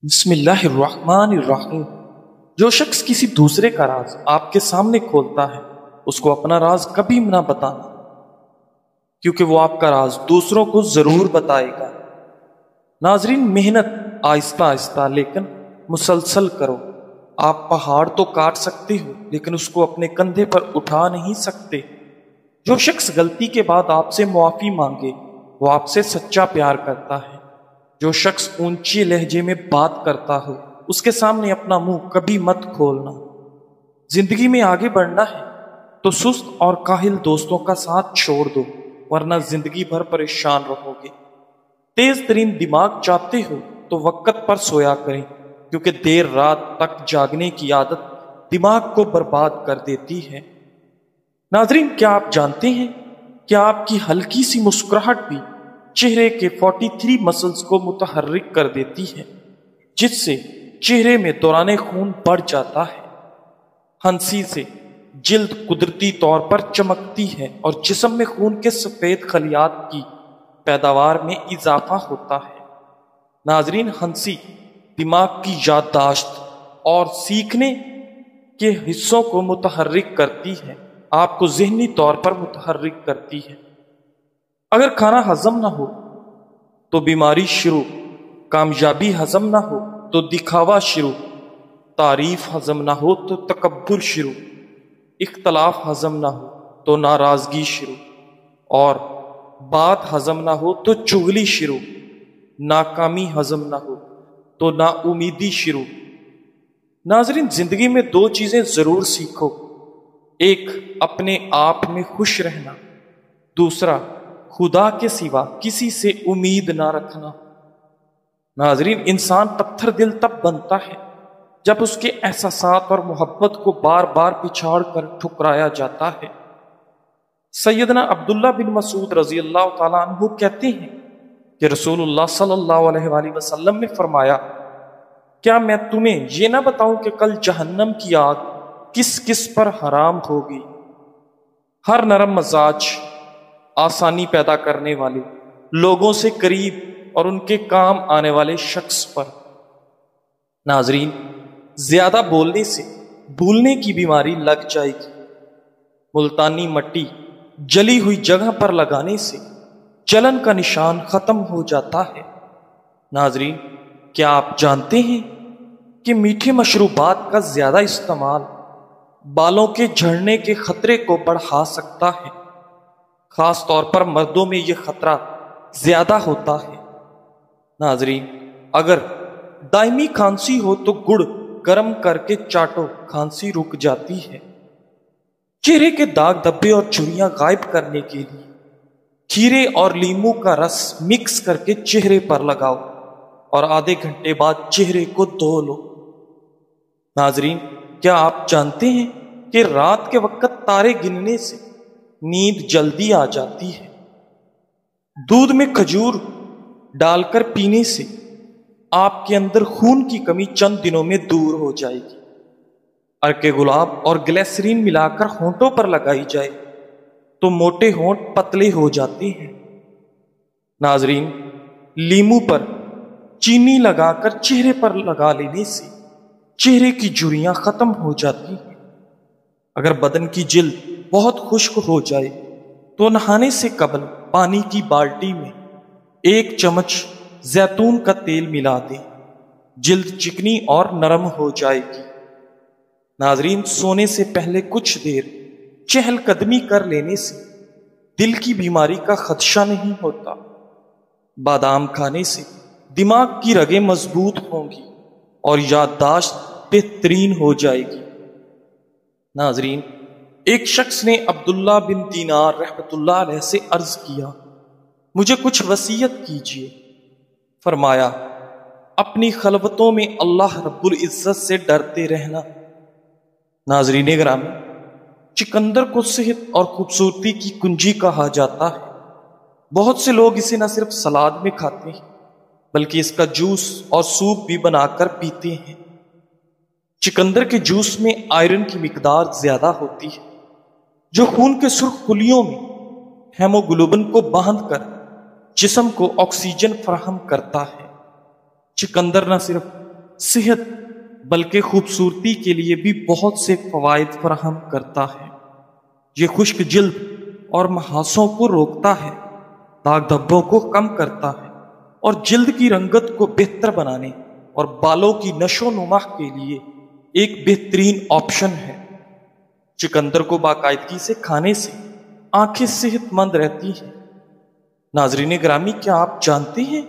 بسم اللہ الرحمن الرحیم۔ جو شخص کسی دوسرے کا راز آپ کے سامنے کھولتا ہے اس کو اپنا راز کبھی نہ بتانا، کیونکہ وہ آپ کا راز دوسروں کو ضرور بتائے گا۔ ناظرین، محنت آہستہ آہستہ لیکن مسلسل کرو۔ آپ پہاڑ تو کاٹ سکتے ہو لیکن اس کو اپنے کندھے پر اٹھا نہیں سکتے۔ جو شخص غلطی کے بعد آپ سے معافی مانگے وہ آپ سے سچا پیار کرتا ہے۔ جو شخص اونچی لہجے میں بات کرتا ہو اس کے سامنے اپنا منہ کبھی مت کھولنا۔ زندگی میں آگے بڑھنا ہے تو سست اور کاہل دوستوں کا ساتھ چھوڑ دو، ورنہ زندگی بھر پریشان رہو گے۔ تیز ترین دماغ چاہتے ہو تو وقت پر سویا کریں، کیونکہ دیر رات تک جاگنے کی عادت دماغ کو برباد کر دیتی ہے۔ ناظرین، کیا آپ جانتے ہیں کہ آپ کی ہلکی سی مسکراہٹ بھی چہرے کے 43 مسلز کو متحرک کر دیتی ہے، جس سے چہرے میں دوران خون بڑھ جاتا ہے۔ ہنسی سے جلد قدرتی طور پر چمکتی ہے اور جسم میں خون کے سفید خلیات کی پیداوار میں اضافہ ہوتا ہے۔ ناظرین، ہنسی دماغ کی یادداشت اور سیکھنے کے حصوں کو متحرک کرتی ہے، آپ کو ذہنی طور پر متحرک کرتی ہے۔ اگر کھانا ہضم نہ ہو تو بیماری شروع، کامیابی ہضم نہ ہو تو دکھاوا شروع، تعریف ہضم نہ ہو تو تکبر شروع، اختلاف ہضم نہ ہو تو ناراضگی شروع، اور بات ہضم نہ ہو تو چغلی شروع، ناکامی ہضم نہ ہو تو نا امیدی شروع۔ ناظرین، زندگی میں دو چیزیں ضرور سیکھو، ایک اپنے آپ میں خوش رہنا، دوسرا خدا کے سوا کسی سے امید نہ رکھنا۔ ناظرین، انسان پتھر دل تب بنتا ہے جب اس کے احساسات اور محبت کو بار بار پچھاڑ کر ٹھکرایا جاتا ہے۔ سیدنا عبداللہ بن مسعود رضی اللہ تعالیٰ عنہ کہتے ہیں کہ رسول اللہ صلی اللہ علیہ وآلہ وسلم نے فرمایا، کیا میں تمہیں یہ نہ بتاؤں کہ کل جہنم کی آگ کس کس پر حرام ہوگی؟ ہر نرم مزاج، آسانی پیدا کرنے والے، لوگوں سے قریب اور ان کے کام آنے والے شخص پر۔ ناظرین، زیادہ بولنے سے بھولنے کی بیماری لگ جائے گی۔ ملتانی مٹی جلی ہوئی جگہ پر لگانے سے جلن کا نشان ختم ہو جاتا ہے۔ ناظرین، کیا آپ جانتے ہیں کہ میٹھے مشروبات کا زیادہ استعمال بالوں کے جھڑنے کے خطرے کو بڑھا سکتا ہے؟ خاص طور پر مردوں میں یہ خطرہ زیادہ ہوتا ہے۔ ناظرین، اگر دائمی کھانسی ہو تو گڑ گرم کر کے چاٹو، کھانسی رک جاتی ہے۔ چہرے کے داغ دھبے اور جھریاں غائب کرنے کے لیے کھیرے اور لیموں کا رس مکس کر کے چہرے پر لگاؤ اور آدھے گھنٹے بعد چہرے کو دھو لو۔ ناظرین، کیا آپ جانتے ہیں کہ رات کے وقت تارے گننے سے نیند جلدی آ جاتی ہے؟ دودھ میں کھجور ڈال کر پینے سے آپ کے اندر خون کی کمی چند دنوں میں دور ہو جائے گی۔ عرق گلاب اور گلیسرین ملا کر ہونٹوں پر لگائی جائے تو موٹے ہونٹ پتلے ہو جاتے ہیں۔ ناظرین، لیموں پر چینی لگا کر چہرے پر لگا لینے سے چہرے کی جھریاں ختم ہو جاتی ہیں۔ اگر بدن کی جلد بہت خشک ہو جائے تو نہانے سے قبل پانی کی بالٹی میں 1 چمچ زیتون کا تیل ملا دیں، جلد چکنی اور نرم ہو جائے گی۔ ناظرین، سونے سے پہلے کچھ دیر چہل قدمی کر لینے سے دل کی بیماری کا خدشہ نہیں ہوتا۔ بادام کھانے سے دماغ کی رگیں مضبوط ہوں گی اور یادداشت بہترین ہو جائے گی۔ ناظرین، ایک شخص نے عبداللہ بن دینار رحمۃ اللہ علیہ سے عرض کیا، مجھے کچھ وصیت کیجیے۔ فرمایا، اپنی خلوتوں میں اللہ رب العزت سے ڈرتے رہنا۔ ناظرین گرامی، چقندر کو صحت اور خوبصورتی کی کنجی کہا جاتا ہے۔ بہت سے لوگ اسے نہ صرف سلاد میں کھاتے ہیں بلکہ اس کا جوس اور سوپ بھی بنا کر پیتے ہیں۔ چقندر کے جوس میں آئرن کی مقدار زیادہ ہوتی ہے، جو خون کے سرخ خلیوں میں ہیموگلوبن کو باندھ کر جسم کو آکسیجن فراہم کرتا ہے۔ چقندر نہ صرف صحت بلکہ خوبصورتی کے لیے بھی بہت سے فوائد فراہم کرتا ہے۔ یہ خشک جلد اور محاسوں کو روکتا ہے، داغ دھبوں کو کم کرتا ہے اور جلد کی رنگت کو بہتر بنانے اور بالوں کی نشو و نما کے لیے ایک بہترین آپشن ہے۔ چقندر کو باقاعدگی سے کھانے سے آنکھیں صحت مند رہتی ہیں۔ ناظرین گرامی، کیا آپ جانتے ہیں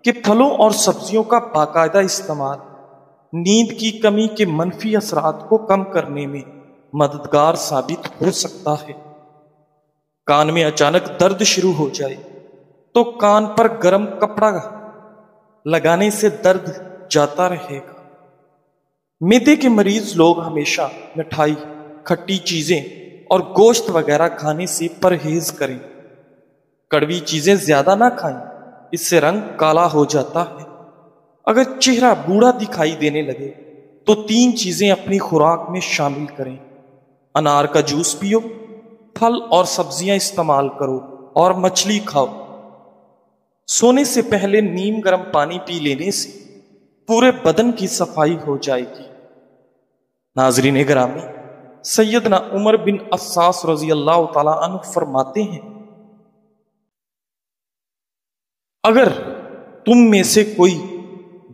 کہ پھلوں اور سبزیوں کا باقاعدہ استعمال نیند کی کمی کے منفی اثرات کو کم کرنے میں مددگار ثابت ہو سکتا ہے؟ کان میں اچانک درد شروع ہو جائے تو کان پر گرم کپڑا لگانے سے درد جاتا رہے گا۔ معدے کے مریض لوگ ہمیشہ مٹھائی، کھٹی چیزیں اور گوشت وغیرہ کھانے سے پرہیز کریں۔ کڑوی چیزیں زیادہ نہ کھائیں، اس سے رنگ کالا ہو جاتا ہے۔ اگر چہرہ بوڑھا دکھائی دینے لگے تو 3 چیزیں اپنی خوراک میں شامل کریں: انار کا جوس پیو، پھل اور سبزیاں استعمال کرو اور مچھلی کھاؤ۔ سونے سے پہلے نیم گرم پانی پی لینے سے پورے بدن کی صفائی ہو جائے گی۔ ناظرین گرامی، سیدنا عمر بن عفاص رضی اللہ تعالیٰ عنہ فرماتے ہیں، اگر تم میں سے کوئی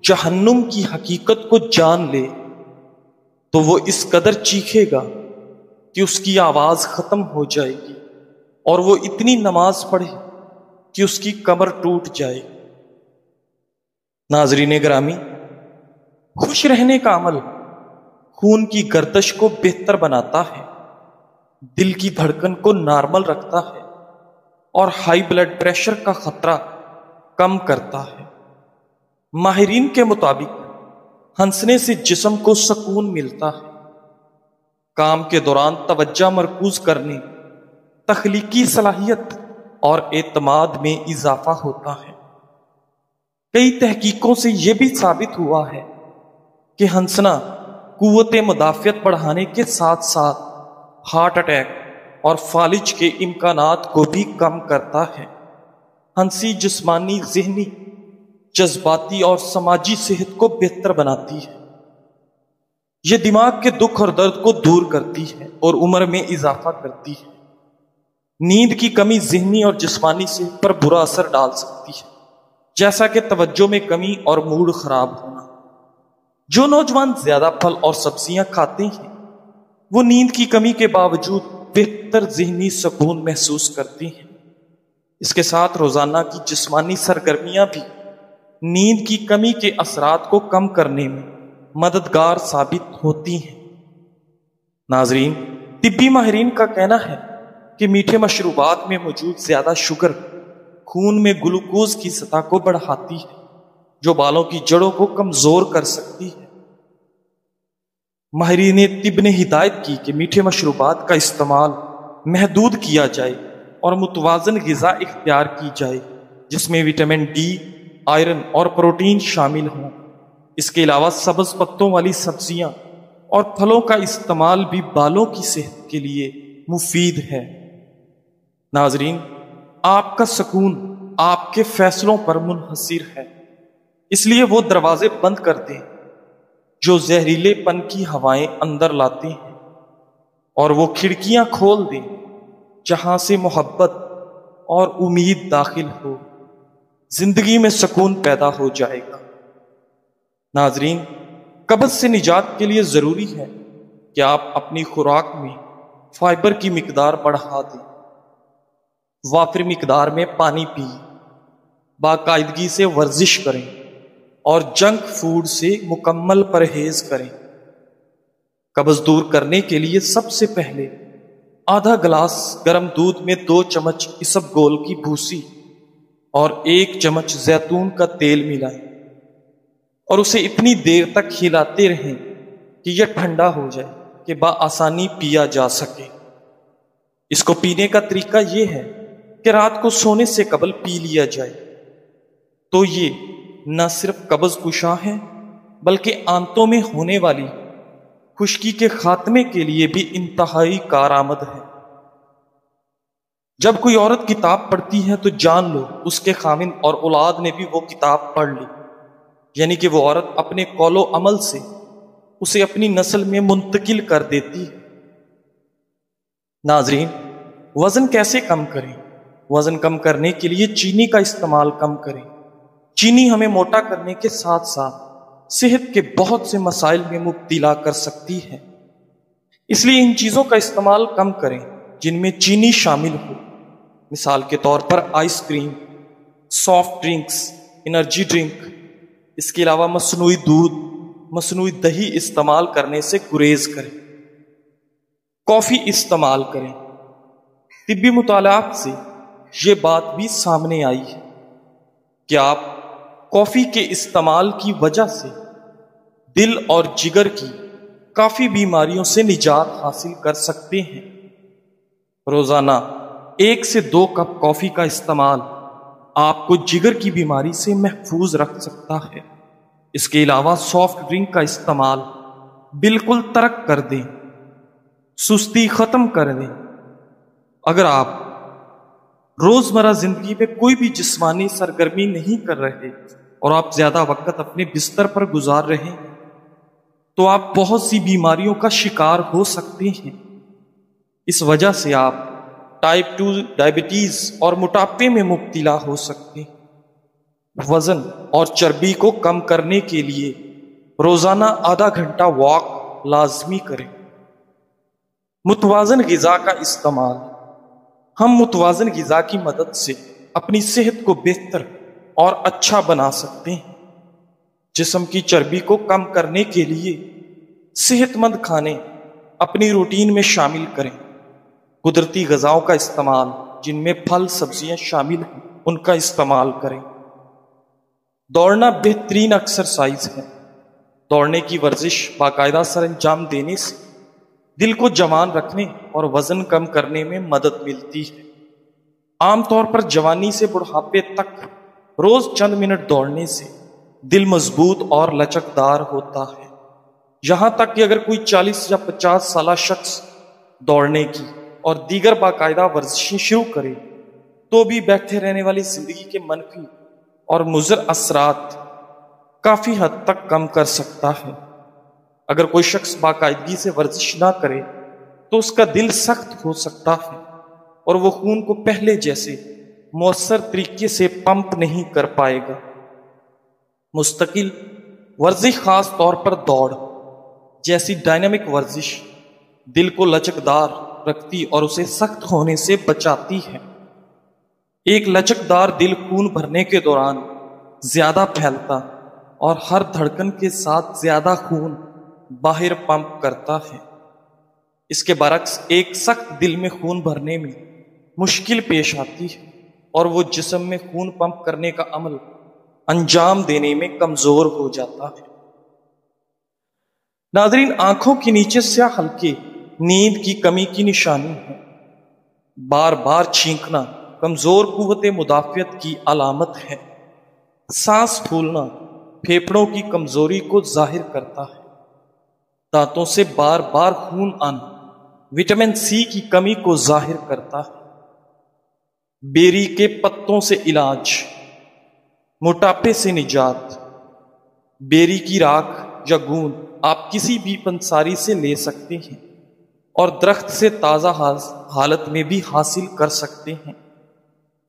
جہنم کی حقیقت کو جان لے تو وہ اس قدر چیخے گا کہ اس کی آواز ختم ہو جائے گی اور وہ اتنی نماز پڑھے کہ اس کی کمر ٹوٹ جائے۔ ناظرین گرامی، خوش رہنے کا عمل خون کی گردش کو بہتر بناتا ہے، دل کی دھڑکن کو نارمل رکھتا ہے اور ہائی بلڈ پریشر کا خطرہ کم کرتا ہے۔ ماہرین کے مطابق ہنسنے سے جسم کو سکون ملتا ہے، کام کے دوران توجہ مرکوز کرنے، تخلیقی صلاحیت اور اعتماد میں اضافہ ہوتا ہے۔ کئی تحقیقوں سے یہ بھی ثابت ہوا ہے کہ ہنسنا قوت مدافعت بڑھانے کے ساتھ ساتھ ہارٹ اٹیک اور فالج کے امکانات کو بھی کم کرتا ہے۔ ہنسی جسمانی، ذہنی، جذباتی اور سماجی صحت کو بہتر بناتی ہے۔ یہ دماغ کے دکھ اور درد کو دور کرتی ہے اور عمر میں اضافہ کرتی ہے۔ نیند کی کمی ذہنی اور جسمانی صحت پر برا اثر ڈال سکتی ہے، جیسا کہ توجہ میں کمی اور موڈ خراب ہونا۔ جو نوجوان زیادہ پھل اور سبزیاں کھاتے ہیں وہ نیند کی کمی کے باوجود بہتر ذہنی سکون محسوس کرتے ہیں۔ اس کے ساتھ روزانہ کی جسمانی سرگرمیاں بھی نیند کی کمی کے اثرات کو کم کرنے میں مددگار ثابت ہوتی ہیں۔ ناظرین، طبی ماہرین کا کہنا ہے کہ میٹھے مشروبات میں موجود زیادہ شوگر خون میں گلوکوز کی سطح کو بڑھاتی ہے، جو بالوں کی جڑوں کو کمزور کر سکتی ہے۔ ماہرین طب نے ہدایت کی کہ میٹھے مشروبات کا استعمال محدود کیا جائے اور متوازن غذا اختیار کی جائے جس میں وٹامن ڈی، آئرن اور پروٹین شامل ہوں۔ اس کے علاوہ سبز پتوں والی سبزیاں اور پھلوں کا استعمال بھی بالوں کی صحت کے لیے مفید ہے۔ ناظرین، آپ کا سکون آپ کے فیصلوں پر منحصر ہے، اس لیے وہ دروازے بند کر دیں جو زہریلے پن کی ہوائیں اندر لاتے ہیں، اور وہ کھڑکیاں کھول دیں جہاں سے محبت اور امید داخل ہو۔ زندگی میں سکون پیدا ہو جائے گا۔ ناظرین، قبض سے نجات کے لیے ضروری ہے کہ آپ اپنی خوراک میں فائبر کی مقدار بڑھا دیں، وافر مقدار میں پانی پئیں، باقاعدگی سے ورزش کریں اور جنک فوڈ سے مکمل پرہیز کریں۔ قبض دور کرنے کے لیے سب سے پہلے آدھا گلاس گرم دودھ میں 2 چمچ اسب گول کی بھوسی اور 1 چمچ زیتون کا تیل ملائیں اور اسے اتنی دیر تک ہلاتے رہیں کہ یہ ٹھنڈا ہو جائے کہ بآسانی پیا جا سکے۔ اس کو پینے کا طریقہ یہ ہے کہ رات کو سونے سے قبل پی لیا جائے، تو یہ نہ صرف قبض کشا ہے بلکہ آنتوں میں ہونے والی خشکی کے خاتمے کے لیے بھی انتہائی کارآمد ہے۔ جب کوئی عورت کتاب پڑھتی ہے تو جان لو اس کے خاوند اور اولاد نے بھی وہ کتاب پڑھ لی۔ یعنی کہ وہ عورت اپنے قول و عمل سے اسے اپنی نسل میں منتقل کر دیتی ہے۔ ناظرین، وزن کیسے کم کریں؟ وزن کم کرنے کے لیے چینی کا استعمال کم کریں۔ چینی ہمیں موٹا کرنے کے ساتھ ساتھ صحت کے بہت سے مسائل میں مبتلا کر سکتی ہے، اس لیے ان چیزوں کا استعمال کم کریں جن میں چینی شامل ہو۔ مثال کے طور پر ice cream, soft drinks, energy drink. اس کے علاوہ مصنوعی دودھ، مصنوعی دہی استعمال کرنے سے گریز کریں۔ کافی استعمال کریں۔ طبی مطالعات سے یہ بات بھی سامنے آئی ہے کہ آپ کافی کے استعمال کی وجہ سے دل اور جگر کی کافی بیماریوں سے نجات حاصل کر سکتے ہیں۔ روزانہ 1 سے 2 کپ کافی کا استعمال آپ کو جگر کی بیماری سے محفوظ رکھ سکتا ہے۔ اس کے علاوہ سافٹ ڈرنک کا استعمال بالکل ترک کر دیں، سستی ختم کر دیں۔ اگر آپ روزمرہ زندگی میں کوئی بھی جسمانی سرگرمی نہیں کر رہے اور آپ زیادہ وقت اپنے بستر پر گزار رہے ہیں تو آپ بہت سی بیماریوں کا شکار ہو سکتے ہیں۔ اس وجہ سے آپ ٹائپ 2 ڈائبٹیز اور موٹاپے میں مبتلا ہو سکتے ہیں۔ وزن اور چربی کو کم کرنے کے لیے روزانہ آدھا گھنٹہ واک لازمی کریں۔ متوازن غذا کا استعمال۔ ہم متوازن غذا کی مدد سے اپنی صحت کو بہتر اور اچھا بنا سکتے ہیں۔ جسم کی چربی کو کم کرنے کے لیے صحت مند کھانے اپنی روٹین میں شامل کریں۔ قدرتی غذاؤں کا استعمال، جن میں پھل سبزیاں شامل ہیں، ان کا استعمال کریں۔ دوڑنا بہترین ایکسرسائز ہے۔ دوڑنے کی ورزش باقاعدہ سر انجام دینے سے دل کو جوان رکھنے اور وزن کم کرنے میں مدد ملتی ہے۔ عام طور پر جوانی سے بڑھاپے تک روز چند منٹ دوڑنے سے دل مضبوط اور لچکدار ہوتا ہے۔ یہاں تک کہ اگر کوئی 40 یا 50 سالہ شخص دوڑنے کی اور دیگر باقاعدہ ورزشیں شروع کرے تو بھی بیٹھے رہنے والی زندگی کے منفی اور مضر اثرات کافی حد تک کم کر سکتا ہے۔ اگر کوئی شخص باقاعدگی سے ورزش نہ کرے تو اس کا دل سخت ہو سکتا ہے اور وہ خون کو پہلے جیسے مؤثر طریقے سے پمپ نہیں کر پائے گا۔ مستقل ورزش، خاص طور پر دوڑ جیسی ڈائنامک ورزش، دل کو لچکدار رکھتی اور اسے سخت ہونے سے بچاتی ہے۔ ایک لچکدار دل خون بھرنے کے دوران زیادہ پھیلتا اور ہر دھڑکن کے ساتھ زیادہ خون باہر پمپ کرتا ہے۔ اس کے برعکس ایک سخت دل میں خون بھرنے میں مشکل پیش آتی ہے اور وہ جسم میں خون پمپ کرنے کا عمل انجام دینے میں کمزور ہو جاتا ہے۔ ناظرین، آنکھوں کے نیچے سیاہ حلقے نیند کی کمی کی نشانی ہے۔ بار بار چھینکنا کمزور قوت مدافعت کی علامت ہے۔ سانس پھولنا پھیپھڑوں کی کمزوری کو ظاہر کرتا ہے۔ دانتوں سے بار بار خون آنا وٹامن سی کی کمی کو ظاہر کرتا ہے۔ بیری کے پتوں سے علاج، موٹاپے سے نجات۔ بیری کی راکھ یا گوند آپ کسی بھی پنساری سے لے سکتے ہیں اور درخت سے تازہ حالت میں بھی حاصل کر سکتے ہیں۔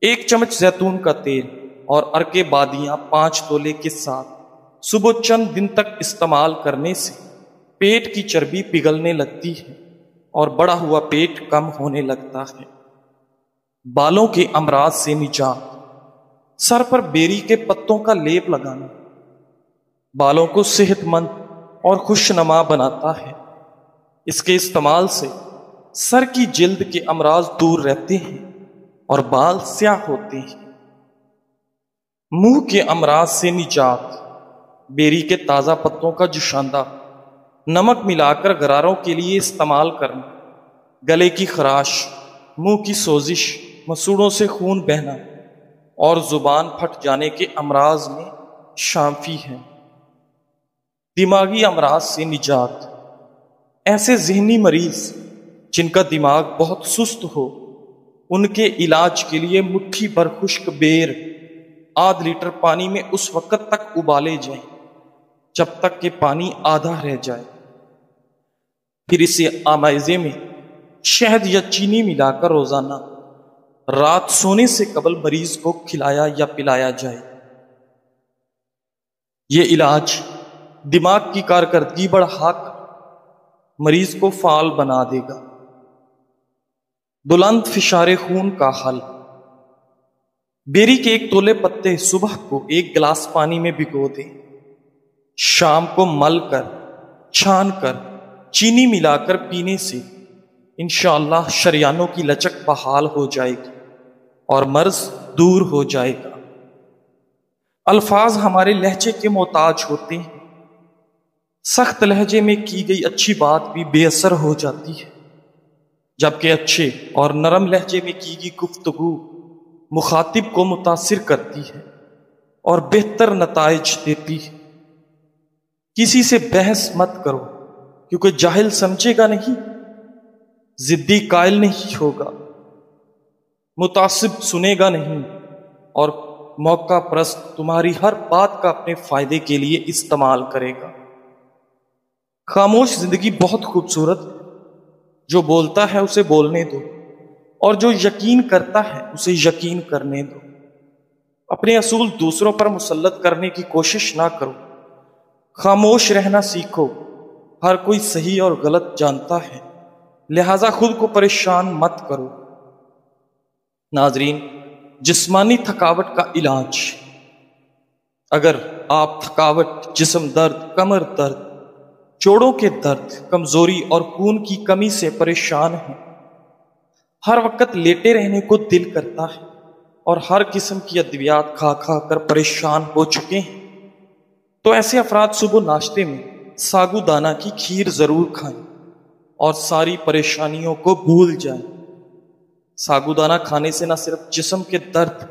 1 چمچ زیتون کا تیل اور عرق بادیاں 5 تولے کے ساتھ صبح چند دن تک استعمال کرنے سے پیٹ کی چربی پگھلنے لگتی ہے اور بڑا ہوا پیٹ کم ہونے لگتا ہے۔ بالوں کے امراض سے نجات۔ سر پر بیری کے پتوں کا لیپ لگانا بالوں کو صحت مند اور خوشنما بناتا ہے۔ اس کے استعمال سے سر کی جلد کے امراض دور رہتے ہیں اور بال سیاہ ہوتے ہیں۔ منہ کے امراض سے نجات۔ بیری کے تازہ پتوں کا جوشاندہ نمک ملا کر غراروں کے لیے استعمال کرنا گلے کی خراش، منہ کی سوزش، مسوڑوں سے خون بہنا اور زبان پھٹ جانے کے امراض میں شافی ہے۔ دماغی امراض سے نجات۔ ایسے ذہنی مریض جن کا دماغ بہت سست ہو، ان کے علاج کے لیے مٹھی بھر خشک بیر آدھ لیٹر پانی میں اس وقت تک ابالے جائیں جب تک کہ پانی آدھا رہ جائے، پھر اسے آمیزے میں شہد یا چینی ملا کر روزانہ رات سونے سے قبل مریض کو کھلایا یا پلایا جائے۔ یہ علاج دماغ کی کارکردگی بڑھا کر مریض کو فعال بنا دے گا۔ بلند فشار خون کا حل: بیری کے 1 تولے پتے صبح کو 1 گلاس پانی میں بھگو دیں، شام کو مل کر چھان کر چینی ملا کر پینے سے انشاءاللہ شریانوں کی لچک بحال ہو جائے گی اور مرض دور ہو جائے گا۔ الفاظ ہمارے لہجے کے محتاج ہوتے ہیں، سخت لہجے میں کی گئی اچھی بات بھی بے اثر ہو جاتی ہے، جبکہ اچھے اور نرم لہجے میں کی گئی گفتگو مخاطب کو متاثر کرتی ہے اور بہتر نتائج دیتی ہے۔ کسی سے بحث مت کرو، کیونکہ جاہل سمجھے گا نہیں، ضدی قائل نہیں ہوگا، متعصب سنے گا نہیں، اور موقع پرست تمہاری ہر بات کا اپنے فائدے کے لیے استعمال کرے گا۔ خاموش زندگی بہت خوبصورت ہے، جو بولتا ہے اسے بولنے دو، اور جو یقین کرتا ہے اسے یقین کرنے دو۔ اپنے اصول دوسروں پر مسلط کرنے کی کوشش نہ کرو، خاموش رہنا سیکھو۔ ہر کوئی صحیح اور غلط جانتا ہے، لہذا خود کو پریشان مت کرو۔ ناظرین، جسمانی تھکاوٹ کا علاج: اگر آپ تھکاوٹ، جسم درد، کمر درد، جوڑوں کے درد، کمزوری اور خون کی کمی سے پریشان ہیں، ہر وقت لیٹے رہنے کو دل کرتا ہے اور ہر قسم کی ادویات کھا کھا کر پریشان ہو چکے ہیں، تو ایسے افراد صبح ناشتے میں ساگو دانہ کی کھیر ضرور کھائیں اور ساری پریشانیوں کو بھول جائیں۔ ساگو دانہ کھانے سے نہ صرف جسم کے درد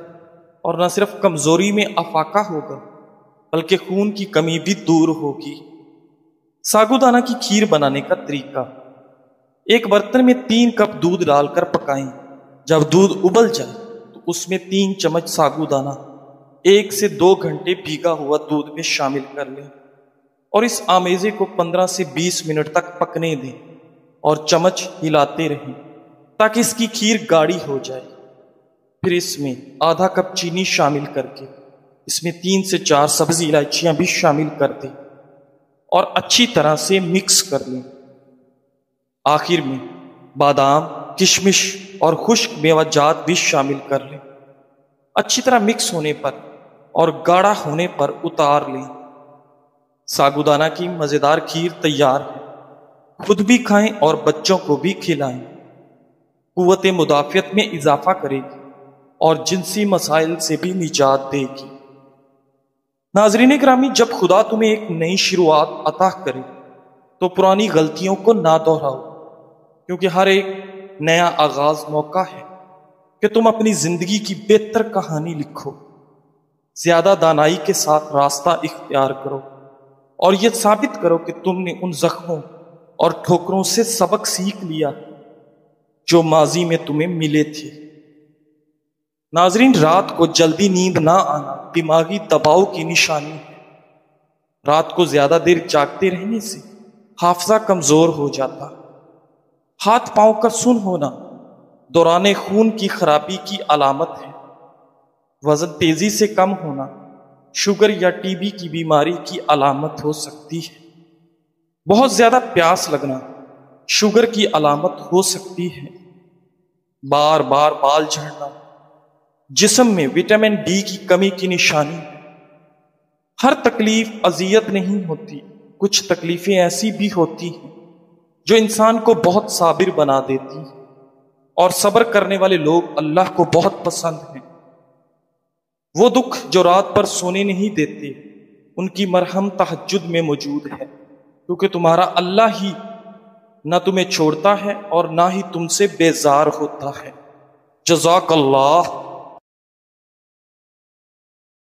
اور نہ صرف کمزوری میں افاقہ ہوگا، بلکہ خون کی کمی بھی دور ہوگی۔ ساگو دانہ کی کھیر بنانے کا طریقہ: ایک برتن میں 3 کپ دودھ ڈال کر پکائیں۔ جب دودھ ابل جائے تو اس میں 3 چمچ ساگو دانہ 1 سے 2 گھنٹے بھیگا ہوا دودھ میں شامل کر لیں اور اس آمیزے کو 15 سے 20 منٹ تک پکنے دیں اور چمچ ہلاتے رہیں تاکہ اس کی کھیر گاڑھی ہو جائے۔ پھر اس میں آدھا کپ چینی شامل کر کے اس میں 3 سے 4 سبزی الائچیاں بھی شامل کر دیں اور اچھی طرح سے مکس کر لیں۔ آخر میں بادام، کشمش اور خشک میوہ جات بھی شامل کر لیں۔ اچھی طرح مکس ہونے پر اور گاڑھا ہونے پر اتار لیں۔ ساگو دانہ کی مزیدار کھیر تیار ہے، خود بھی کھائیں اور بچوں کو بھی کھلائیں۔ قوت مدافعت میں اضافہ کرے گی اور جنسی مسائل سے بھی نجات دے گی۔ ناظرین گرامی، جب خدا تمہیں ایک نئی شروعات عطا کرے تو پرانی غلطیوں کو نہ دہراؤ، کیونکہ ہر ایک نیا آغاز موقع ہے کہ تم اپنی زندگی کی بہتر کہانی لکھو۔ زیادہ دانائی کے ساتھ راستہ اختیار کرو اور یہ ثابت کرو کہ تم نے ان زخموں اور ٹھوکروں سے سبق سیکھ لیا جو ماضی میں تمہیں ملے تھے۔ ناظرین، رات کو جلدی نیند نہ آنا دماغی دباؤ کی نشانی ہے۔ رات کو زیادہ دیر جاگتے رہنے سے حافظہ کمزور ہو جاتا، ہاتھ پاؤں کا سن ہونا دوران خون کی خرابی کی علامت ہے، وزن تیزی سے کم ہونا شوگر یا ٹی بی کی بیماری کی علامت ہو سکتی ہے، بہت زیادہ پیاس لگنا شوگر کی علامت ہو سکتی ہے، بار بار بال جھڑنا جسم میں وٹامن ڈی کی کمی کی نشانی ہے۔ ہر تکلیف اذیت نہیں ہوتی، کچھ تکلیفیں ایسی بھی ہوتی ہیں جو انسان کو بہت صابر بنا دیتی ہیں، اور صبر کرنے والے لوگ اللہ کو بہت پسند ہیں۔ وہ دکھ جو رات پر سونے نہیں دیتے، ان کی مرہم تہجد میں موجود ہے، کیونکہ تمہارا اللہ ہی نہ تمہیں چھوڑتا ہے اور نہ ہی تم سے بیزار ہوتا ہے۔ جزاک اللہ۔